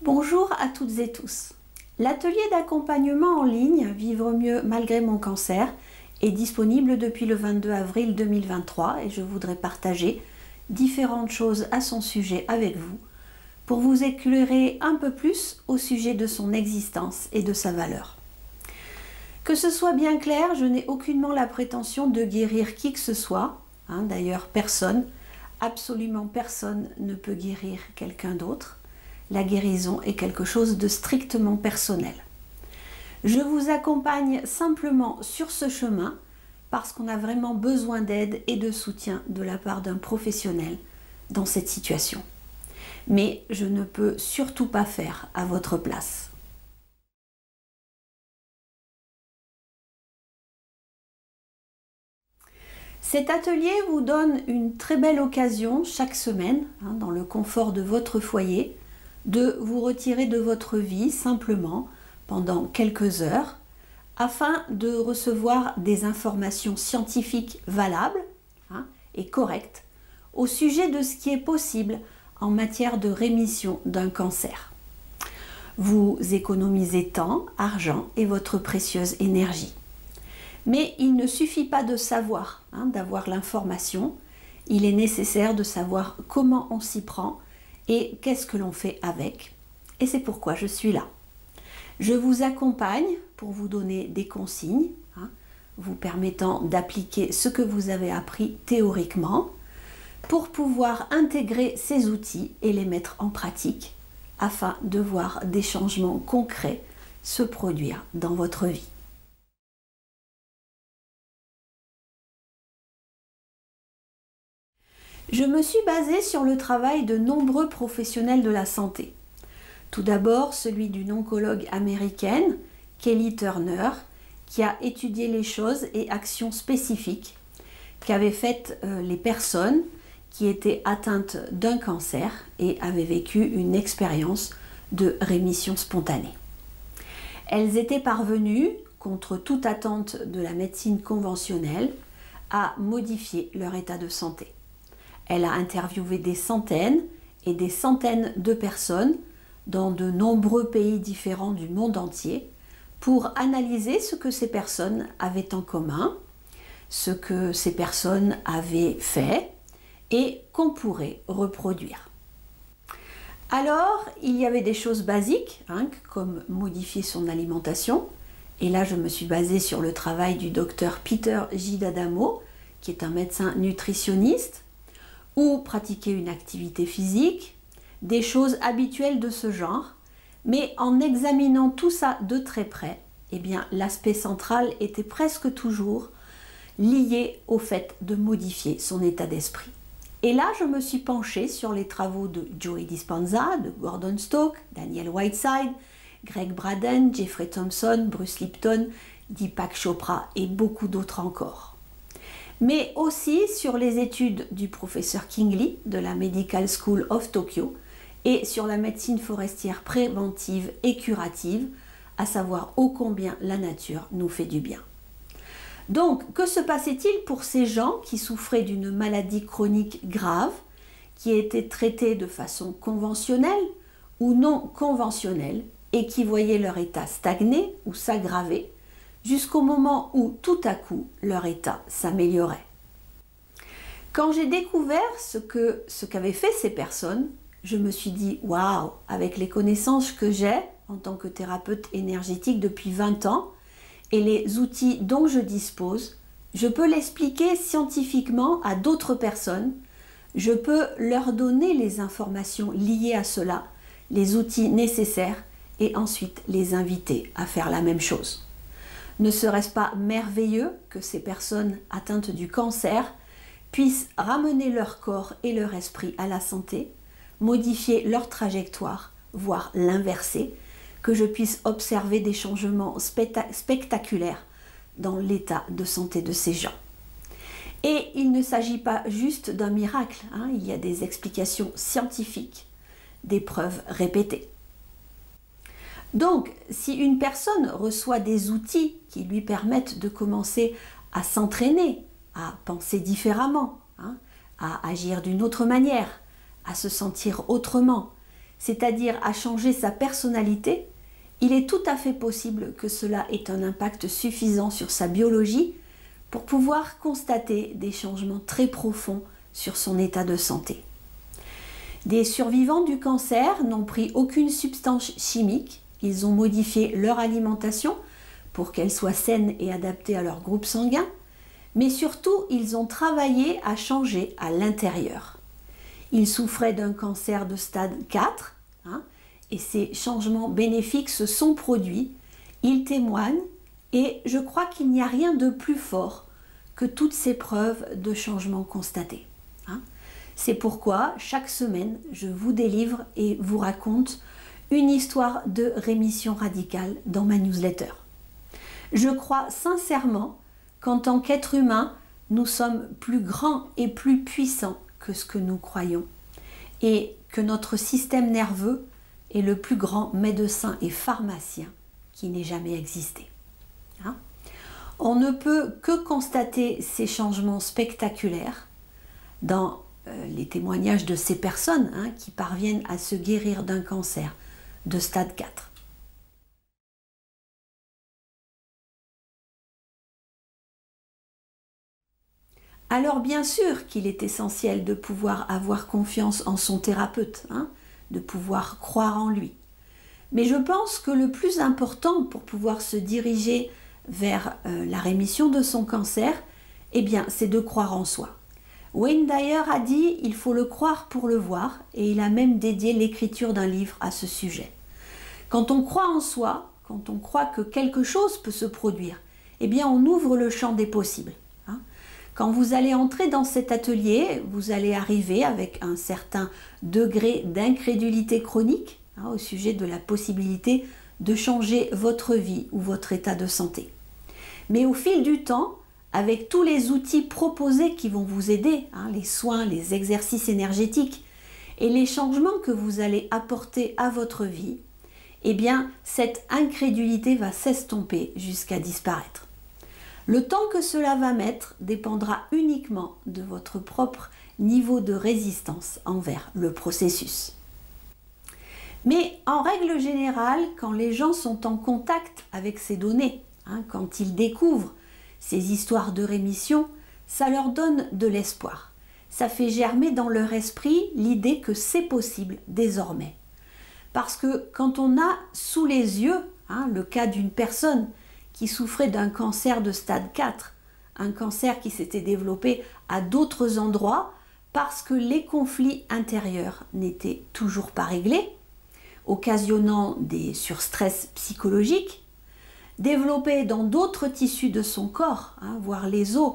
Bonjour à toutes et tous. L'atelier d'accompagnement en ligne Vivre mieux malgré mon cancer est disponible depuis le 22 avril 2023 et je voudrais partager différentes choses à son sujet avec vous pour vous éclairer un peu plus au sujet de son existence et de sa valeur. Que ce soit bien clair, je n'ai aucunement la prétention de guérir qui que ce soit. D'ailleurs, personne, absolument personne ne peut guérir quelqu'un d'autre. La guérison est quelque chose de strictement personnel. Je vous accompagne simplement sur ce chemin parce qu'on a vraiment besoin d'aide et de soutien de la part d'un professionnel dans cette situation. Mais je ne peux surtout pas faire à votre place. Cet atelier vous donne une très belle occasion chaque semaine, dans le confort de votre foyer, de vous retirer de votre vie simplement pendant quelques heures afin de recevoir des informations scientifiques valables et correctes au sujet de ce qui est possible en matière de rémission d'un cancer. Vous économisez temps, argent et votre précieuse énergie. Mais il ne suffit pas de savoir, d'avoir l'information, il est nécessaire de savoir comment on s'y prend et qu'est-ce que l'on fait avec. Et c'est pourquoi je suis là. Je vous accompagne pour vous donner des consignes, vous permettant d'appliquer ce que vous avez appris théoriquement, pour pouvoir intégrer ces outils et les mettre en pratique, afin de voir des changements concrets se produire dans votre vie. Je me suis basée sur le travail de nombreux professionnels de la santé. Tout d'abord, celui d'une oncologue américaine, Kelly Turner, qui a étudié les choses et actions spécifiques qu'avaient faites les personnes qui étaient atteintes d'un cancer et avaient vécu une expérience de rémission spontanée. Elles étaient parvenues, contre toute attente de la médecine conventionnelle, à modifier leur état de santé. Elle a interviewé des centaines et des centaines de personnes dans de nombreux pays différents du monde entier pour analyser ce que ces personnes avaient en commun, ce que ces personnes avaient fait et qu'on pourrait reproduire. Alors, il y avait des choses basiques, comme modifier son alimentation. Et là, je me suis basée sur le travail du docteur Peter J. D'Adamo, qui est un médecin nutritionniste, ou pratiquer une activité physique, des choses habituelles de ce genre, mais en examinant tout ça de très près, l'aspect central était presque toujours lié au fait de modifier son état d'esprit. Et là, je me suis penchée sur les travaux de Joe Dispenza, de Gordon Stoke, Daniel Whiteside, Greg Braden, Jeffrey Thompson, Bruce Lipton, Deepak Chopra et beaucoup d'autres encore. Mais aussi sur les études du professeur Kingley de la Medical School of Tokyo et sur la médecine forestière préventive et curative, à savoir ô combien la nature nous fait du bien. Donc, que se passait-il pour ces gens qui souffraient d'une maladie chronique grave, qui étaient traités de façon conventionnelle ou non conventionnelle et qui voyaient leur état stagner ou s'aggraver jusqu'au moment où tout à coup leur état s'améliorait. Quand j'ai découvert ce qu'avaient fait ces personnes, je me suis dit waouh, avec les connaissances que j'ai en tant que thérapeute énergétique depuis 20 ans et les outils dont je dispose, je peux l'expliquer scientifiquement à d'autres personnes, je peux leur donner les informations liées à cela, les outils nécessaires et ensuite les inviter à faire la même chose. Ne serait-ce pas merveilleux que ces personnes atteintes du cancer puissent ramener leur corps et leur esprit à la santé, modifier leur trajectoire, voire l'inverser, que je puisse observer des changements spectaculaires dans l'état de santé de ces gens. Et il ne s'agit pas juste d'un miracle, il y a des explications scientifiques, des preuves répétées. Donc, si une personne reçoit des outils qui lui permettent de commencer à s'entraîner, à penser différemment, à agir d'une autre manière, à se sentir autrement, c'est-à-dire à changer sa personnalité, il est tout à fait possible que cela ait un impact suffisant sur sa biologie pour pouvoir constater des changements très profonds sur son état de santé. Des survivants du cancer n'ont pris aucune substance chimique, ils ont modifié leur alimentation pour qu'elle soit saine et adaptée à leur groupe sanguin, mais surtout ils ont travaillé à changer à l'intérieur. Ils souffraient d'un cancer de stade 4, et ces changements bénéfiques se sont produits, ils témoignent, et je crois qu'il n'y a rien de plus fort que toutes ces preuves de changement constatés. C'est pourquoi chaque semaine, je vous délivre et vous raconte une histoire de rémission radicale dans ma newsletter. Je crois sincèrement qu'en tant qu'être humain, nous sommes plus grands et plus puissants que ce que nous croyons, et que notre système nerveux est le plus grand médecin et pharmacien qui n'ait jamais existé. On ne peut que constater ces changements spectaculaires dans les témoignages de ces personnes qui parviennent à se guérir d'un cancer de stade 4. Alors bien sûr qu'il est essentiel de pouvoir avoir confiance en son thérapeute, de pouvoir croire en lui. Mais je pense que le plus important pour pouvoir se diriger vers la rémission de son cancer, c'est de croire en soi. Wayne Dyer a dit « il faut le croire pour le voir » et il a même dédié l'écriture d'un livre à ce sujet. Quand on croit en soi, quand on croit que quelque chose peut se produire, on ouvre le champ des possibles. Quand vous allez entrer dans cet atelier, vous allez arriver avec un certain degré d'incrédulité chronique au sujet de la possibilité de changer votre vie ou votre état de santé. Mais au fil du temps, avec tous les outils proposés qui vont vous aider, les soins, les exercices énergétiques et les changements que vous allez apporter à votre vie, cette incrédulité va s'estomper jusqu'à disparaître. Le temps que cela va mettre dépendra uniquement de votre propre niveau de résistance envers le processus. Mais en règle générale, quand les gens sont en contact avec ces données, quand ils découvrent ces histoires de rémission, ça leur donne de l'espoir. Ça fait germer dans leur esprit l'idée que c'est possible désormais. Parce que quand on a sous les yeux le cas d'une personne qui souffrait d'un cancer de stade 4, un cancer qui s'était développé à d'autres endroits parce que les conflits intérieurs n'étaient toujours pas réglés, occasionnant des surstress psychologiques, développé dans d'autres tissus de son corps, voire les os.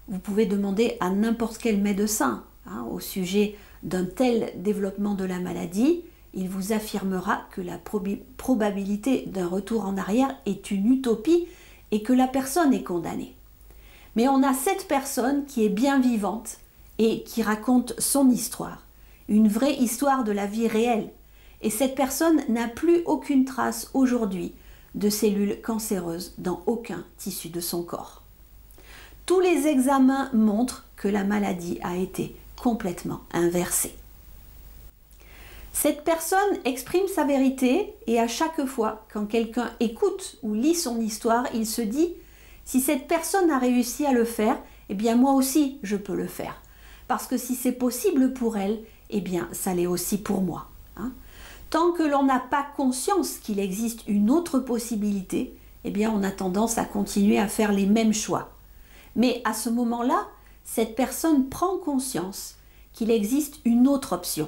Vous pouvez demander à n'importe quel médecin au sujet d'un tel développement de la maladie, il vous affirmera que la probabilité d'un retour en arrière est une utopie et que la personne est condamnée. Mais on a cette personne qui est bien vivante et qui raconte son histoire, une vraie histoire de la vie réelle. Et cette personne n'a plus aucune trace aujourd'hui de cellules cancéreuses dans aucun tissu de son corps. Tous les examens montrent que la maladie a été complètement inversée. Cette personne exprime sa vérité et à chaque fois, quand quelqu'un écoute ou lit son histoire, il se dit « si cette personne a réussi à le faire, moi aussi je peux le faire. Parce que si c'est possible pour elle, ça l'est aussi pour moi. » Tant que l'on n'a pas conscience qu'il existe une autre possibilité, on a tendance à continuer à faire les mêmes choix. Mais à ce moment-là, cette personne prend conscience qu'il existe une autre option.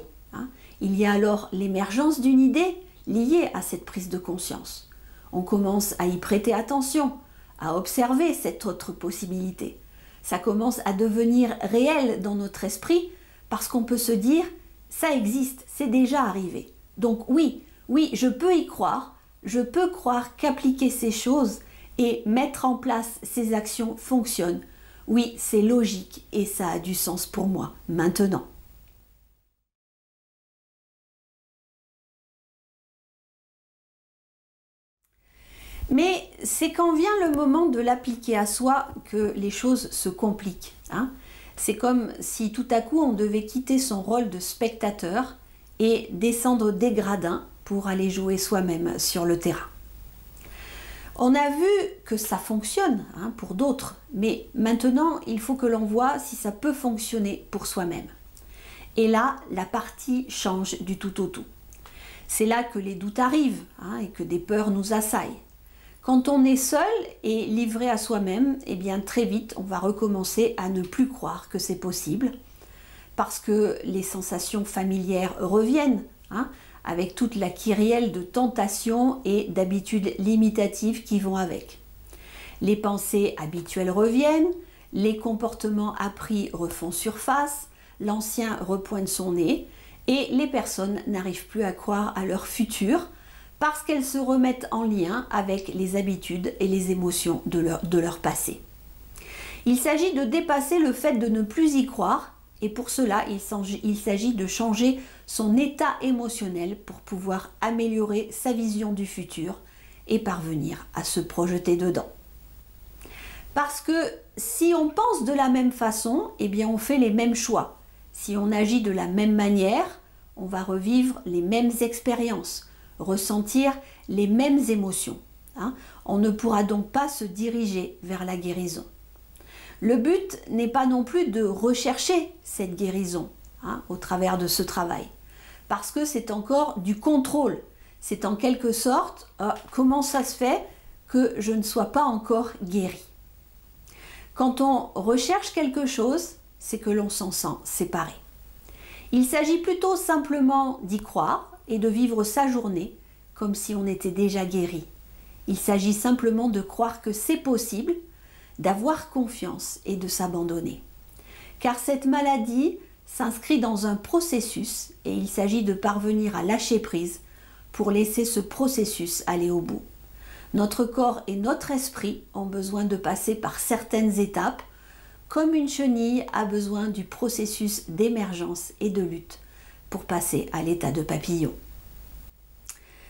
Il y a alors l'émergence d'une idée liée à cette prise de conscience. On commence à y prêter attention, à observer cette autre possibilité. Ça commence à devenir réel dans notre esprit parce qu'on peut se dire « ça existe, c'est déjà arrivé ». Donc oui, je peux y croire, je peux croire qu'appliquer ces choses et mettre en place ces actions fonctionne. Oui, c'est logique et ça a du sens pour moi maintenant. Mais c'est quand vient le moment de l'appliquer à soi que les choses se compliquent. C'est comme si tout à coup on devait quitter son rôle de spectateur et descendre des gradins pour aller jouer soi-même sur le terrain. On a vu que ça fonctionne pour d'autres, mais maintenant il faut que l'on voit si ça peut fonctionner pour soi-même. Et là, la partie change du tout au tout. C'est là que les doutes arrivent et que des peurs nous assaillent. Quand on est seul et livré à soi-même, eh bien très vite on va recommencer à ne plus croire que c'est possible, parce que les sensations familières reviennent, avec toute la kyrielle de tentations et d'habitudes limitatives qui vont avec. Les pensées habituelles reviennent, les comportements appris refont surface, l'ancien repointe son nez et les personnes n'arrivent plus à croire à leur futur parce qu'elles se remettent en lien avec les habitudes et les émotions de leur passé. Il s'agit de dépasser le fait de ne plus y croire. Et pour cela, il s'agit de changer son état émotionnel pour pouvoir améliorer sa vision du futur et parvenir à se projeter dedans. Parce que si on pense de la même façon, eh bien on fait les mêmes choix. Si on agit de la même manière, on va revivre les mêmes expériences, ressentir les mêmes émotions. On ne pourra donc pas se diriger vers la guérison. Le but n'est pas non plus de rechercher cette guérison au travers de ce travail, parce que c'est encore du contrôle. C'est en quelque sorte comment ça se fait que je ne sois pas encore guéri. Quand on recherche quelque chose, c'est que l'on s'en sent séparé. Il s'agit plutôt simplement d'y croire et de vivre sa journée comme si on était déjà guéri. Il s'agit simplement de croire que c'est possible, d'avoir confiance et de s'abandonner. Car cette maladie s'inscrit dans un processus et il s'agit de parvenir à lâcher prise pour laisser ce processus aller au bout. Notre corps et notre esprit ont besoin de passer par certaines étapes, comme une chenille a besoin du processus d'émergence et de lutte pour passer à l'état de papillon.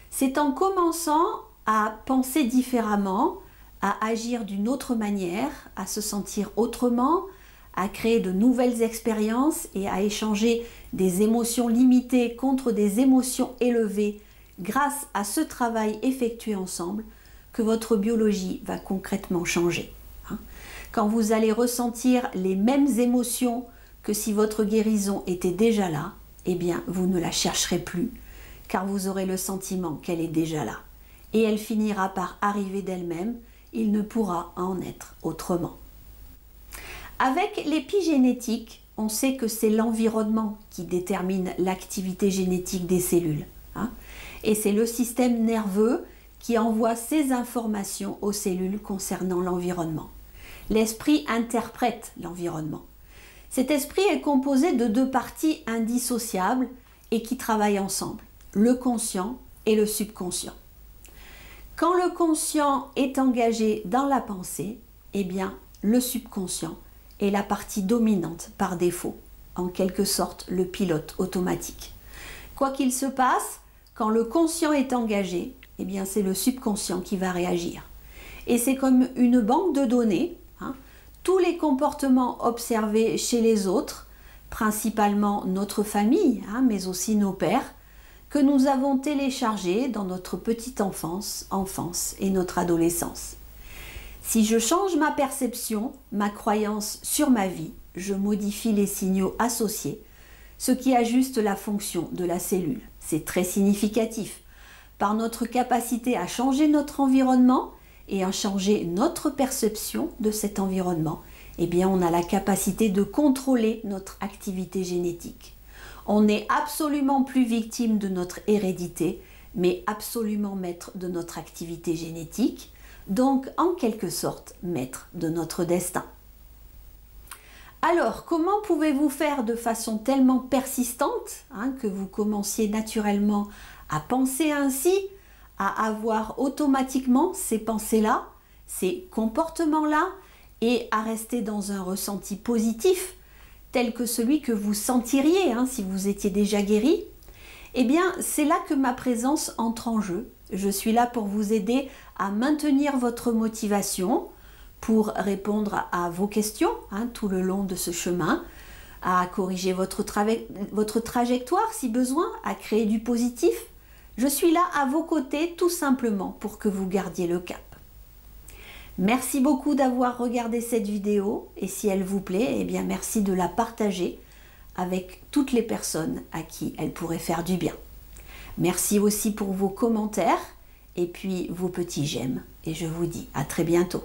C'est en commençant à penser différemment, à agir d'une autre manière, à se sentir autrement, à créer de nouvelles expériences et à échanger des émotions limitées contre des émotions élevées grâce à ce travail effectué ensemble que votre biologie va concrètement changer. Quand vous allez ressentir les mêmes émotions que si votre guérison était déjà là, eh bien vous ne la chercherez plus car vous aurez le sentiment qu'elle est déjà là. Et elle finira par arriver d'elle-même. Il ne pourra en être autrement. Avec l'épigénétique, on sait que c'est l'environnement qui détermine l'activité génétique des cellules. Et c'est le système nerveux qui envoie ces informations aux cellules concernant l'environnement. L'esprit interprète l'environnement. Cet esprit est composé de deux parties indissociables et qui travaillent ensemble, le conscient et le subconscient. Quand le conscient est engagé dans la pensée, eh bien, le subconscient est la partie dominante par défaut, en quelque sorte le pilote automatique. Quoi qu'il se passe, quand le conscient est engagé, eh bien, c'est le subconscient qui va réagir. Et c'est comme une banque de données, tous les comportements observés chez les autres, principalement notre famille, mais aussi nos pères, que nous avons téléchargé dans notre petite enfance et notre adolescence. Si je change ma perception, ma croyance sur ma vie, je modifie les signaux associés, ce qui ajuste la fonction de la cellule. C'est très significatif. Par notre capacité à changer notre environnement et à changer notre perception de cet environnement, eh bien on a la capacité de contrôler notre activité génétique. On n'est absolument plus victime de notre hérédité, mais absolument maître de notre activité génétique, donc en quelque sorte maître de notre destin. Alors, comment pouvez-vous faire de façon tellement persistante que vous commenciez naturellement à penser ainsi, à avoir automatiquement ces pensées-là, ces comportements-là, et à rester dans un ressenti positif tel que celui que vous sentiriez si vous étiez déjà guéri? Eh bien, c'est là que ma présence entre en jeu. Je suis là pour vous aider à maintenir votre motivation, pour répondre à vos questions tout le long de ce chemin, à corriger votre trajectoire si besoin, à créer du positif. Je suis là à vos côtés tout simplement pour que vous gardiez le cap. Merci beaucoup d'avoir regardé cette vidéo et si elle vous plaît, eh bien merci de la partager avec toutes les personnes à qui elle pourrait faire du bien. Merci aussi pour vos commentaires et puis vos petits j'aime et je vous dis à très bientôt.